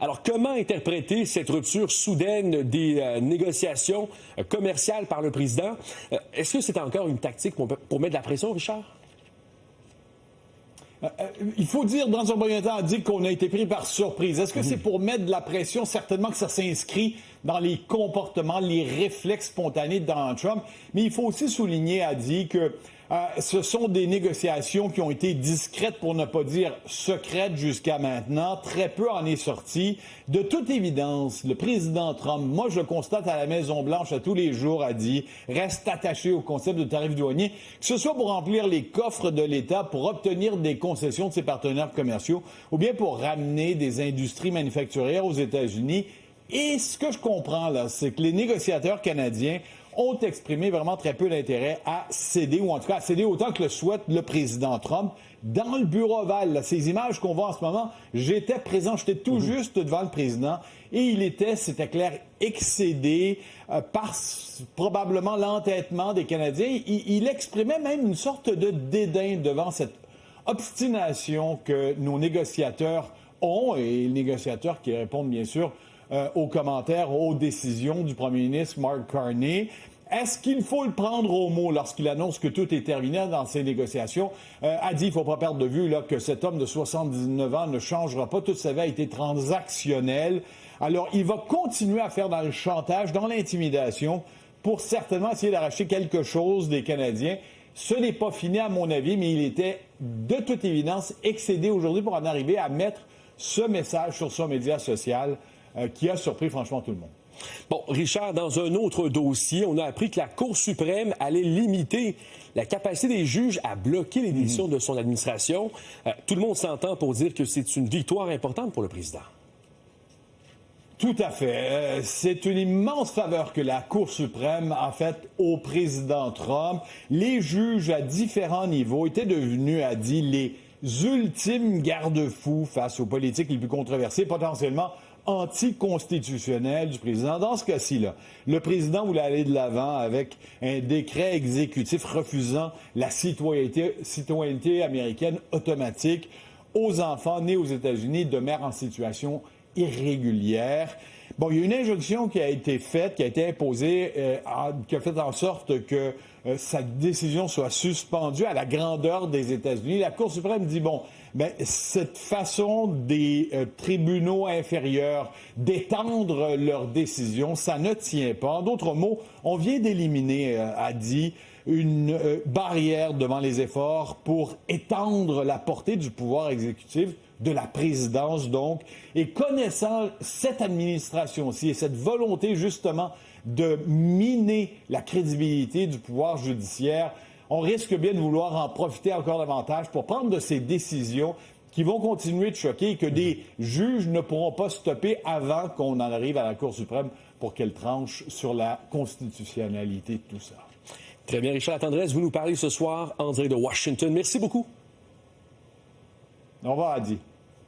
Alors, comment interpréter cette rupture soudaine des négociations commerciales par le président? Est-ce que c'est encore une tactique pour mettre de la pression, Richard? Il faut dire, dans un premier temps, qu'on a été pris par surprise. Est-ce que c'est pour mettre de la pression? Certainement que ça s'inscrit dans les comportements, les réflexes spontanés de Donald Trump. Mais il faut aussi souligner, que ce sont des négociations qui ont été discrètes, pour ne pas dire secrètes jusqu'à maintenant. Très peu en est sorti. De toute évidence, le président Trump, moi je le constate à la Maison-Blanche à tous les jours, reste attaché au concept de tarif douanier, que ce soit pour remplir les coffres de l'État, pour obtenir des concessions de ses partenaires commerciaux, ou bien pour ramener des industries manufacturières aux États-Unis. Et ce que je comprends, là, c'est que les négociateurs canadiens ont exprimé vraiment très peu d'intérêt à céder, ou en tout cas à céder autant que le souhaite le président Trump. Dans le bureau ovale, là, ces images qu'on voit en ce moment, j'étais présent, j'étais tout juste devant le président, et il était, c'était clair, excédé par probablement l'entêtement des Canadiens. Il exprimait même une sorte de dédain devant cette obstination que nos négociateurs ont, et les négociateurs qui répondent bien sûr aux commentaires, aux décisions du premier ministre Mark Carney. Est-ce qu'il faut le prendre au mot lorsqu'il annonce que tout est terminé dans ces négociations? A dit, il ne faut pas perdre de vue là, que cet homme de 79 ans ne changera pas. Toute sa vie a été transactionnelle. Alors, il va continuer à faire dans le chantage, dans l'intimidation, pour certainement essayer d'arracher quelque chose des Canadiens. Ce n'est pas fini, à mon avis, mais il était, de toute évidence, excédé aujourd'hui pour en arriver à mettre ce message sur son média social qui a surpris franchement tout le monde. Bon, Richard, dans un autre dossier, on a appris que la Cour suprême allait limiter la capacité des juges à bloquer les décisions de son administration. Tout le monde s'entend pour dire que c'est une victoire importante pour le président. Tout à fait. C'est une immense faveur que la Cour suprême a faite au président Trump. Les juges à différents niveaux étaient devenus, les ultimes garde-fous face aux politiques les plus controversées, potentiellement anticonstitutionnel du président. Dans ce cas-ci, là, le président voulait aller de l'avant avec un décret exécutif refusant la citoyenneté américaine automatique aux enfants nés aux États-Unis de mères en situation irrégulière. Bon, il y a une injonction qui a été faite, qui a été imposée, qui a fait en sorte que sa décision soit suspendue à la grandeur des États-Unis. La Cour suprême dit, cette façon des tribunaux inférieurs d'étendre leurs décisions, ça ne tient pas. En d'autres mots, on vient d'éliminer, une barrière devant les efforts pour étendre la portée du pouvoir exécutif, de la présidence donc, et connaissant cette administration-ci et cette volonté justement de miner la crédibilité du pouvoir judiciaire, on risque bien de vouloir en profiter encore davantage pour prendre de ces décisions qui vont continuer de choquer et que des juges ne pourront pas stopper avant qu'on en arrive à la Cour suprême pour qu'elle tranche sur la constitutionnalité de tout ça. Très bien, Richard Latendresse, vous nous parlez ce soir en direct de Washington. Merci beaucoup. Au revoir, Adi.